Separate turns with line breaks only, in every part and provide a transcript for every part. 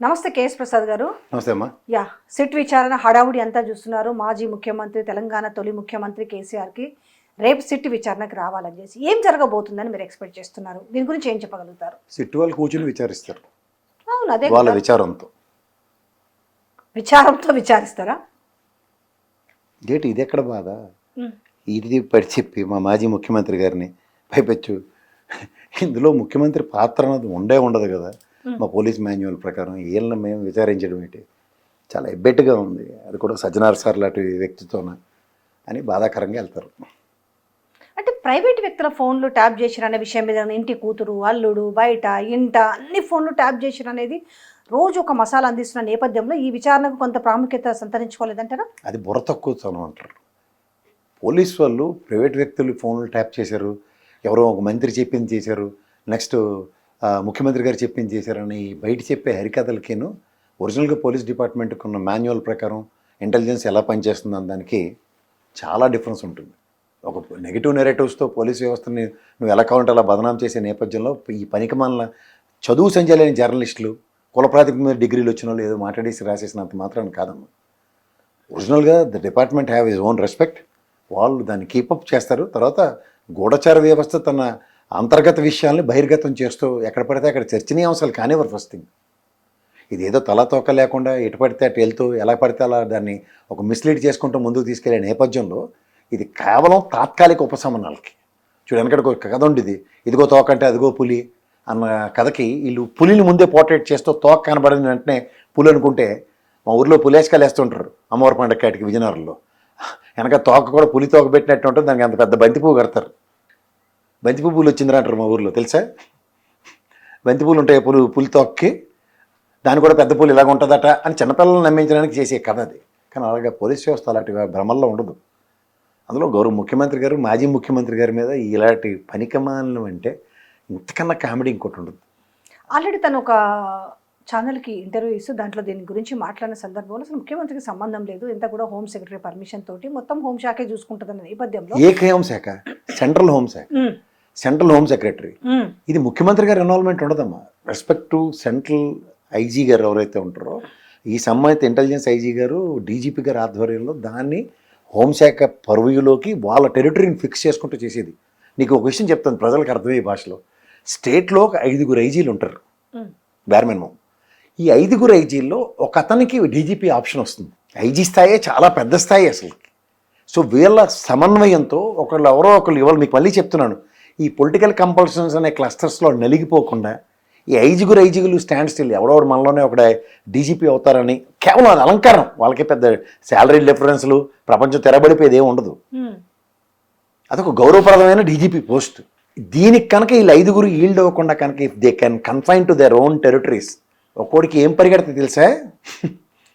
నమస్తే కేఎస్ ప్రసాద్ గారు.
నమస్తే అమ్మా.
సిట్ విచారణ హడావుడి అంతా చూస్తున్నారు. మాజీ ముఖ్యమంత్రి, తెలంగాణ తొలి ముఖ్యమంత్రి కేసీఆర్కి రేపు సిట్ విచారణకు రావాలని చేసి ఏం జరగబోతుందని మీరు ఎక్స్పెక్ట్ చేస్తున్నారు? దీని గురించి ఏం చెప్పగలుగుతారు?
సిట్ వాళ్ళు కూర్చుని విచారిస్తారు.
అవును, అదే
వాళ్ళ
కదా. విచారంతో విచారిస్తారా?
ఏంటి ఇది ఎక్కడ బాధ? ఇది పడి చెప్పి మా మాజీ ముఖ్యమంత్రి గారిని పైపెచ్చు ఇందులో ముఖ్యమంత్రి పాత్ర అన్నది ఉండదు కదా. మా పోలీస్ మాన్యువల్ ప్రకారం వీళ్ళని మేము విచారించడం ఏంటి, చాలా ఎబ్బెట్టుగా ఉంది. అది కూడా సజ్జనార్ సార్ లాంటి వ్యక్తితోన అని బాధాకరంగా వెళ్తారు.
అంటే ప్రైవేట్ వ్యక్తుల ఫోన్లు ట్యాప్ చేసిరు అనే విషయం మీద ఇంటి కూతురు, అల్లుడు, బయట ఇంట అన్ని ఫోన్లు ట్యాప్ చేసిరు అనేది రోజు ఒక మసాలా అందిస్తున్న నేపథ్యంలో ఈ విచారణకు కొంత ప్రాముఖ్యత సంతరించుకోలేదంటారా?
అది బుర్ర తక్కువతనం అంటారు. పోలీస్ వాళ్ళు ప్రైవేట్ వ్యక్తులు ఫోన్లు ట్యాప్ చేశారు, ఎవరో ఒక మంత్రి చెప్పింది చేశారు, నెక్స్ట్ ముఖ్యమంత్రి గారు చెప్పింది చేశారని బయట చెప్పే హరికథలకేను ఒరిజినల్గా పోలీస్ డిపార్ట్మెంట్కి ఉన్న మాన్యువల్ ప్రకారం ఇంటెలిజెన్స్ ఎలా పనిచేస్తుంది అన్న దానికి చాలా డిఫరెన్స్ ఉంటుంది. ఒక నెగిటివ్ నెరేటివ్స్తో పోలీస్ వ్యవస్థని నువ్వు ఎలా కావాలంటే అలా బదనాం చేసే నేపథ్యంలో ఈ పనికిమాలిన చదువు సంజయ్ లేని జర్నలిస్టులు, కుల ప్రాతిపదిక మీద డిగ్రీలు వచ్చిన వాళ్ళు ఏదో మాట్లాడేసి రాసేసినంత మాత్రాన్ని కాదమ్మా. ఒరిజినల్గా the department have his own respect. వాళ్ళు దాన్ని కీపప్ చేస్తారు. తర్వాత గూఢచార వ్యవస్థ తన అంతర్గత విషయాల్ని బహిర్గతం చేస్తూ ఎక్కడ పడితే అక్కడ చర్చనీయాంశాలు కానివ్వరు. ఫస్ట్ థింగ్, ఇదేదో తలాతోక లేకుండా ఎటు పడితే అటు వెళ్తూ ఎలా పడితే అలా దాన్ని ఒక మిస్లీడ్ చేసుకుంటూ ముందుకు తీసుకెళ్లే నేపథ్యంలో ఇది కేవలం తాత్కాలిక ఉపశమనాలకి. చూడు, వెనకడికి ఒక కథ ఉండేది, ఇదిగో తోక అంటే అదిగో పులి అన్న కథకి వీళ్ళు పులిని ముందే పోర్ట్రేట్ చేస్తూ తోక కనబడిన వెంటనే పులి అనుకుంటే మా ఊర్లో పులేసుకాలు వేస్తుంటారు అమ్మవారి పండగ కాటికి విజయనగరంలో. వెనక తోక కూడా పులి తోక పెట్టినట్టు ఉంటుంది, దానికి అంత పెద్ద బంతిపువ్వు కడతారు. బంతిపువ్వు పూలు వచ్చిందిరా అంటారు మా ఊర్లో, తెలుసా? బంతిపూలు ఉంటాయి పులి తోకకి, దాని కూడా పెద్ద పూలు ఇలాగ ఉంటుందట అని చిన్నపిల్లలను నమ్మించడానికి చేసే కథ అది. కానీ అలాగే పోలీస్ వ్యవస్థ అలాంటి భ్రమల్లో ఉండదు. అందులో గౌరవ ముఖ్యమంత్రి గారు, మాజీ ముఖ్యమంత్రి గారి మీద ఇలాంటి పనికిమాలను అంటే ఇంతకన్నా కామెడీ ఇంకోటి ఉండదు.
ఆల్రెడీ తను ఒక ఛానల్కి ఇంటర్వ్యూ ఇస్తూ దాంట్లో దీని గురించి మాట్లాడిన సందర్భంలో అసలు ముఖ్యమంత్రికి సంబంధం లేదు, ఎంత కూడా హోమ్ సెక్రటరీ పర్మిషన్ తోటి మొత్తం హోంశాఖే చూసుకుంటుందన్న నేపథ్యంలో.
ఏ హోంశాఖ? సెంట్రల్ హోంశాఖ, సెంట్రల్ హోమ్ సెక్రటరీ. ఇది ముఖ్యమంత్రి గారి ఇన్వాల్వ్మెంట్ ఉండదమ్మా. రెస్పెక్ట్ టు సెంట్రల్ ఐజీ గారు ఎవరైతే ఉంటారో, ఈ సంబంధిత ఇంటెలిజెన్స్ ఐజీ గారు, డీజీపీ గారి ఆధ్వర్యంలో దాన్ని హోంశాఖ పర్వ్యూలోకి వాళ్ళ టెరిటరీని ఫిక్స్ చేసుకుంటూ చేసేది. నీకు ఒక విషయం చెప్తాను ప్రజలకు అర్థమయ్యే భాషలో. స్టేట్లో ఒక 5 ఐజీలు ఉంటారు, bare minimum. ఈ 5 ఐజీల్లో ఒక అతనికి డీజీపీ ఆప్షన్ వస్తుంది. ఐజీ స్థాయే చాలా పెద్ద స్థాయి అసలు. సో వీళ్ళ సమన్వయంతో ఎవరో ఒకళ్ళు ఇవాళ మీకు మళ్ళీ చెప్తున్నాను, ఈ పొలిటికల్ కంపల్షన్స్ అనే క్లస్టర్స్లో నలిగిపోకుండా ఈ 5 ఐజీలు స్టాండ్ స్టిల్, ఎవడెవడు మనలోనే ఒక డీజీపీ అవుతారని కేవలం అది అలంకారం. వాళ్ళకి పెద్ద శాలరీ డిఫరెన్స్లు ప్రపంచం తెరబడిపోయేది ఏమి ఉండదు. అదొక గౌరవప్రదమైన డీజీపీ పోస్ట్. దీనికి కనుక వీళ్ళు 5 ఈల్డ్ అవ్వకుండా కనుక if they can confine to their own territories, ఒక్కోడికి ఏం పరిగెడుతుంది తెలుసా?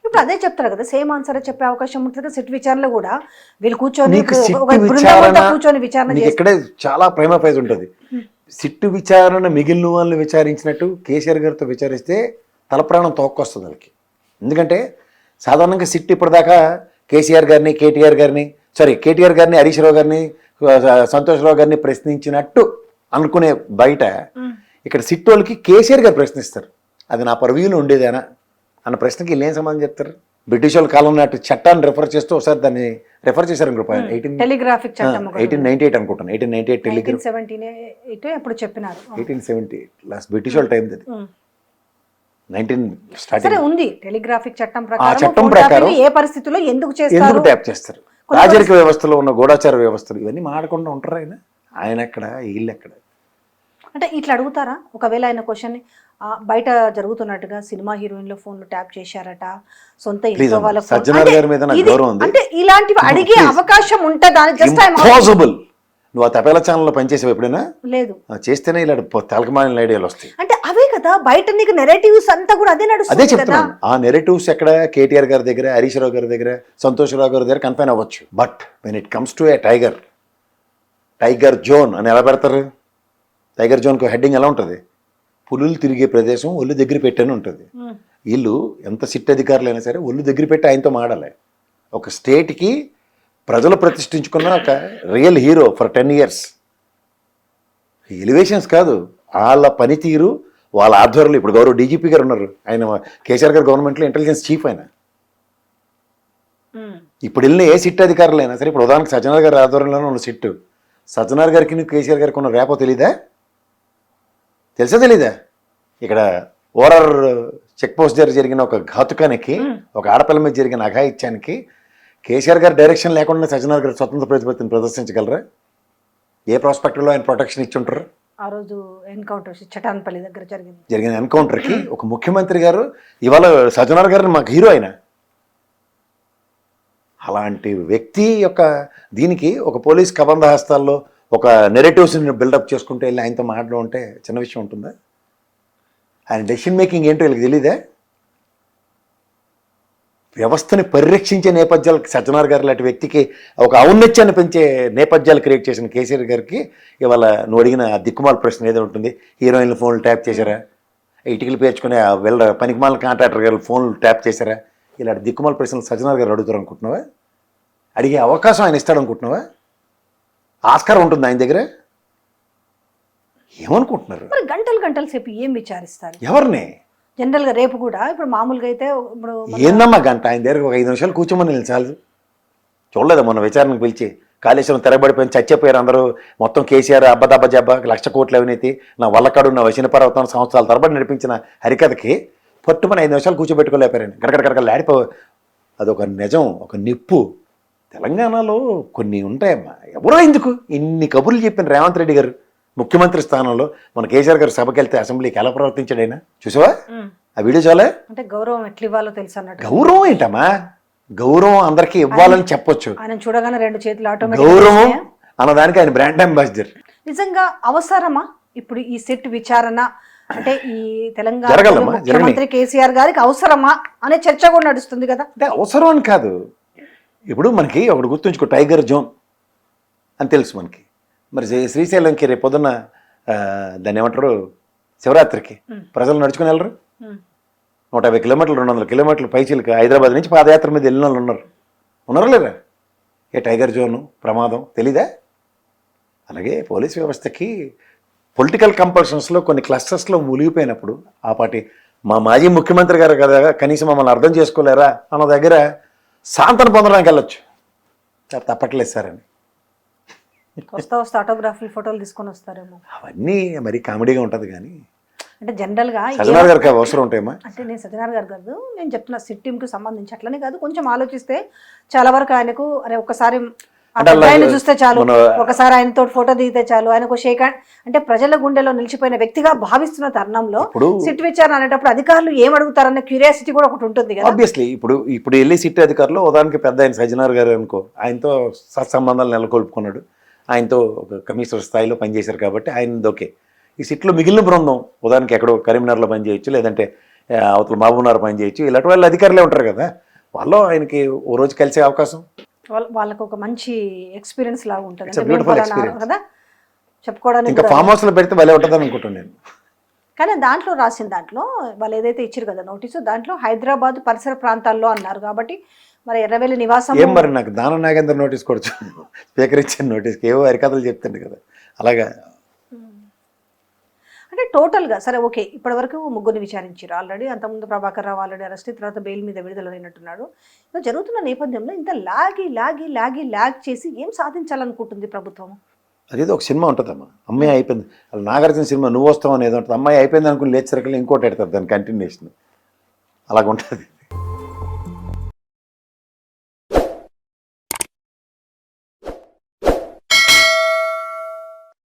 ఇప్పుడు అదే చెప్తారు కదా, సేమ్ ఆన్సర్ చెప్పే అవకాశం ఉంటుంది. సిట్ విచారణలో కూడా వీళ్ళు కూర్చొని విచారణ
ఇక్కడే చాలా ప్రేమ ఫైజ్ ఉంటుంది. సిట్టు విచారణ మిగిలిన వాళ్ళని విచారించినట్టు కేసీఆర్ గారితో విచారిస్తే తలప్రాణం తోక్కొస్తుంది వాళ్ళకి. ఎందుకంటే సాధారణంగా సిట్ ఇప్పటిదాకా కేటీఆర్ గారిని, హరీష్ రావు గారిని, సంతోష్ రావు గారిని ప్రశ్నించినట్టు అనుకునే బయట ఇక్కడ సిట్ వాళ్ళకి కేసీఆర్ గారు ప్రశ్నిస్తారు. అది నా పర్వ్యూలో ఉండేదేనా అన్న ప్రశ్నకి వీళ్ళు ఏం సమాధానం చెప్తారు? బ్రిటిష్ వాళ్ళ కాలం నాటి చట్టాన్ని రెఫర్ చేస్తూ ఒకసారి దాన్ని రెఫర్ చేశారు.
టెలిగ్రాఫిక్ చట్టం
1898 అనుకుంటాను. 1898 టెలిగ్రాఫ్
1870
లాస్ట్ బ్రిటిష్ వాళ్ళ టైం. 19 స్టార్టింగ్
ఉంది టెలిగ్రాఫిక్ చట్టం
చట్టం ప్రకారం
ఏ పరిస్థితుల్లో ఎందుకు
ట్యాప్ చేస్తారు. రాజరిక వ్యవస్థలో ఉన్న గూఢాచార వ్యవస్థలు ఇవన్నీ మాడకుండా ఉంటారు. ఆయన ఎక్కడ, వీళ్ళు ఎక్కడ
అంటే ఇట్లా అడుగుతారా? ఒకవేళ ఆయన క్వశ్చన్ బయట జరుగుతున్నట్టుగా సినిమా హీరోయిన్ల ఫోన్లు ట్యాప్ చేశారట, సొంత ఇంట్లో వాళ్ళ అంటే ఇలాంటివి అడిగే అవకాశం ఉంటుందా?
ఇంపాసిబుల్. నువ్వు ఆ తపేలా ఛానల్లో పనిచేసావు ఎప్పుడైనా?
లేదు.
చేస్తేనే ఇలా తలకమాలిన ఐడియాలు వస్తాయి.
అంటే అవే కదా బయట నీకు నెరేటివ్స్ అంతా కూడా అదే నడుస్తుంది.
అదే చెప్తున్నాను. ఆ నెరేటివ్స్ ఎక్కడ కేటీఆర్ గారి దగ్గర, హరీష్ రావు గారి దగ్గర, సంతోష్ రావు గారి దగ్గర కన్ఫైన్ అవ్వచ్చు. But when it comes to A tiger zone అని ఎలా పెడతారు? టైగర్ జోన్కు హెడ్డింగ్ ఎలా ఉంటుంది? పులులు తిరిగే ప్రదేశం ఒళ్ళు దగ్గర పెట్టని ఉంటుంది. వీళ్ళు ఎంత సిట్ అధికారులు అయినా సరే ఒళ్ళు దగ్గర పెట్టి ఆయనతో మాడాలి. ఒక స్టేట్కి ప్రజలు ప్రతిష్ఠించుకున్న ఒక real hero for 10 years. Elevations కాదు, వాళ్ళ పనితీరు వాళ్ళ ఆధ్వర్యంలో ఇప్పుడు గౌరవ డీజీపీ గారు ఉన్నారు, ఆయన కేసీఆర్ గారు గవర్నమెంట్లో ఇంటెలిజెన్స్ చీఫ్ ఆయన. ఇప్పుడు వెళ్ళిన ఏ సిట్ అధికారులు అయినా సరే, ఇప్పుడు ఉదాహరణకు సజ్జనార్ గారి ఆధ్వర్యంలోనే ఉన్న సిట్టు, సజ్జనార్ గారికి కేసీఆర్ గారికి ఉన్న రేపో తెలీదా? తెలుసా తెలీదా? ఇక్కడ ఓఆర్ఆర్ చెక్ పోస్ట్ దగ్గర జరిగిన ఒక ఘాతుకానికి, ఒక ఆడపిల్ల మీద జరిగిన అఘాయిత్యానికి కేసీఆర్ గారి డైరెక్షన్ లేకుండా సజ్జనార్ గారు స్వతంత్ర ప్రతిపత్తిని ప్రదర్శించగలరా? ఏ ప్రాస్పెక్ట్లో ఆయన ప్రొటెక్షన్ ఇచ్చి ఉంటారు?
ఆ రోజు ఎన్కౌంటర్ చటాన్పల్లి దగ్గర
జరిగిన ఎన్కౌంటర్కి ఒక ముఖ్యమంత్రి గారు ఇవాళ సజ్జనార్ గారిని మాకు హీరో ఆయన. అలాంటి వ్యక్తి యొక్క దీనికి ఒక పోలీస్ కబంధ హస్తాల్లో ఒక నెరేటివ్స్ని బిల్డప్ చేసుకుంటే వెళ్ళి ఆయనతో మాట్లాడడం అంటే చిన్న విషయం ఉంటుందా? ఆయన డెసిషన్ మేకింగ్ ఏంటో వీళ్ళకి తెలీదా? వ్యవస్థని పరిరక్షించే నేపథ్యాలకు సజ్జనార్ గారు లాంటి వ్యక్తికి ఒక ఔన్నత్యాన్ని పెంచే నేపథ్యాలు క్రియేట్ చేసిన కేసీఆర్ గారికి ఇవాళ నువ్వు అడిగిన దిక్కుమాల ప్రశ్న ఏదో ఉంటుంది, హీరోయిన్లు ఫోన్లు ట్యాప్ చేశారా, ఇటుకలు పేర్చుకునే వెళ్ళ పనికిమాల కాంట్రాక్టర్ గారు ఫోన్లు ట్యాప్ చేశారా, ఇలాంటి దిక్కుమాల ప్రశ్నలు సజ్జనార్ గారు అడుగుతారు అనుకుంటున్నావా? అడిగే అవకాశం ఆయన ఇస్తాడు అనుకుంటున్నావా? ఆస్కారం ఉంటుంది ఆయన దగ్గర? ఏమనుకుంటున్నారు?
మరి గంటలు గంటల సేపు ఏం విచారిస్తారు
ఎవరిని?
జనరల్గా రేపు కూడా ఇప్పుడు మామూలుగా అయితే ఇప్పుడు
ఏందమ్మా గంట ఆయన దగ్గర ఒక 5 నిమిషాలు కూర్చోమని నేను చాలు. చూడలేదా మొన్న విచారణకు పిలిచి కాళేశ్వరం తిరగబడిపోయింది, చచ్చిపోయారు అందరూ, మొత్తం కేసీఆర్ అబ్బదబ్బ జబ్బ 1,00,000 కోట్ల అవినీతి, నా వల్లకాడు నా వసిన పర్వతం సంవత్సరాల తరబడి నడిపించిన హరికథకి పట్టుమని 5 నిమిషాలు కూర్చోబెట్టుకోలేపారండి. గడగడగడగ లాడిపో. అదొక నిజం, ఒక నిప్పు. తెలంగాణలో కొన్ని ఉంటాయమ్మా. ఎవరో ఎందుకు ఇన్ని కబుర్లు చెప్పిన రేవంత్ రెడ్డి గారు ముఖ్యమంత్రి స్థానంలో మన కేసీఆర్ గారు సభకి వెళ్తే అసెంబ్లీకి ఎలా ప్రవర్తించాడు ఆయన చూసావా? ఆ వీడియో చాలే.
అంటే గౌరవం ఎట్లా ఇవ్వాలో తెలుసు అన్నట్టు.
గౌరవం ఏంటమ్మా? గౌరవం అందరికీ ఇవ్వాలని చెప్పొచ్చు.
ఆయన చూడగానే 2 చేతులు ఆటోమేటిక్.
గౌరవం అన్నదానికి ఆయన బ్రాండ్ అంబాసిడర్.
నిజంగా అవసరమా ఇప్పుడు ఈ సెట్ విచారణ? అంటే ఈ తెలంగాణ ముఖ్యమంత్రి కేసీఆర్ గారికి అవసరమా అనే చర్చ కూడా నడుస్తుంది కదా.
అంటే అవసరం అని కాదు. ఇప్పుడు మనకి ఒకటి గుర్తుంచుకో, టైగర్ జోన్ అని తెలుసు మనకి. మరి శ్రీశైలంకి రేపు పొద్దున్న దాన్ని ఏమంటారు, శివరాత్రికి ప్రజలు నడుచుకుని వెళ్ళరు. 150 కిలోమీటర్లు 200 కిలోమీటర్లు పైచీలకి హైదరాబాద్ నుంచి పాదయాత్ర మీద వెళ్ళిన వాళ్ళు ఉన్నారా లేరా? ఏ టైగర్ జోను ప్రమాదం తెలీదా? అలాగే పోలీస్ వ్యవస్థకి పొలిటికల్ కంపల్షన్స్లో కొన్ని క్లస్టర్స్లో మునిగిపోయినప్పుడు ఆ పార్టీ మా మాజీ ముఖ్యమంత్రి గారు కదా కనీసం మమ్మల్ని అర్థం చేసుకోలేరా అన్న దగ్గర సాంతన పొందడానికి వెళ్ళొచ్చు. తప్పట్లేదు సార్ అని
వస్తా ఆటోగ్రాఫ్లు ఫోటోలు తీసుకొని వస్తారేమో.
అవన్నీ మరి కామెడీగా ఉంటుంది. కానీ
అంటే జనరల్గా
సజ్జనార్ గారికి అవసరం ఉంటాయమ్మా.
అంటే నేను సజ్జనార్ గారు కాదు, నేను చెప్తున్నా సిట్ టీంకి సంబంధించి అట్లనే కాదు. కొంచెం ఆలోచిస్తే చాలా వరకు ఆయనకు అరే ఒకసారి ఆయన చూస్తే చాలు, ఒకసారి ఆయనతో ఫోటో దిగితే చాలు, ఆయనకు షేక్ హ్యాండ్ అంటే ప్రజల గుండెలో నిలిచిపోయిన వ్యక్తిగా భావిస్తున్న తరుణంలో సిట్ విచారణ అనేటప్పుడు అధికారులు ఏం అడుగుతారన్న క్యూరియాసిటీ కూడా ఒకటి ఉంటుంది కదా.
ఆబ్వియస్లీ ఇప్పుడు వెళ్ళి సిట్ అధికారులు ఉదాహరణకి పెద్ద ఆయన సజ్జనార్ గారు అనుకో, ఆయనతో సత్సంబంధాలు నెలకొల్పుకున్నాడు, ఆయనతో ఒక కమిషనర్ స్థాయిలో పనిచేశారు కాబట్టి ఆయనది ఓకే. ఈ సిట్లో మిగిలిన బృందం ఉదాహరణకి ఎక్కడో కరీంనగర్లో పనిచేయచ్చు, లేదంటే అవతల మహబూబ్నగర్ పనిచేయచ్చు, ఇలాంటి వాళ్ళు అధికారులే ఉంటారు కదా. వాళ్ళు ఆయనకి ఓ రోజు కలిసే అవకాశం,
వాళ్ళకు ఒక మంచి ఎక్స్పీరియన్స్ లాగా ఉంటుంది
కదా
చెప్పుకోవడానికి.
ఇంకా ఫామ్ హౌస్లో పెడితే భలే ఉంటుందని అనుకుంటాను నేను.
కానీ దాంట్లో రాసిన దాంట్లో వాళ్ళు ఏదైతే ఇచ్చారు కదా నోటీసు, దాంట్లో హైదరాబాద్ పరిసర ప్రాంతాల్లో అన్నారు కాబట్టి మరి ఎర్రవెల్లి నివాసం
ఏం మరి నాకు దాన నాగేంద్ర నోటీస్ కొడుచు స్పీకర్ ఇచ్చిన నోటీస్కి ఏవో హరికథలు చెప్తుంది కదా అలాగా.
అంటే టోటల్గా సరే ఓకే, ఇప్పటి వరకు 3 విచారించారు ఆల్రెడీ. అంతకుముందు ప్రభాకర్ రావు ఆల్రెడీ అరెస్ట్, తర్వాత బెయిల్ మీద విడుదలైనట్టున్నాడు. ఇలా జరుగుతున్న నేపథ్యంలో ఇంత లాగ్ చేసి ఏం సాధించాలనుకుంటుంది ప్రభుత్వం?
అదేదో ఒక సినిమా ఉంటుందమ్మా, అమ్మాయి అయిపోయింది, అలా నాగార్జున సినిమా నువ్వు వస్తావు అనేది ఉంటుంది. అమ్మాయి అయిపోయింది అనుకుని లేచి సరికల్లా ఇంకోటి పెడతారు దాని కంటిన్యూషన్, అలాగ ఉంటుంది.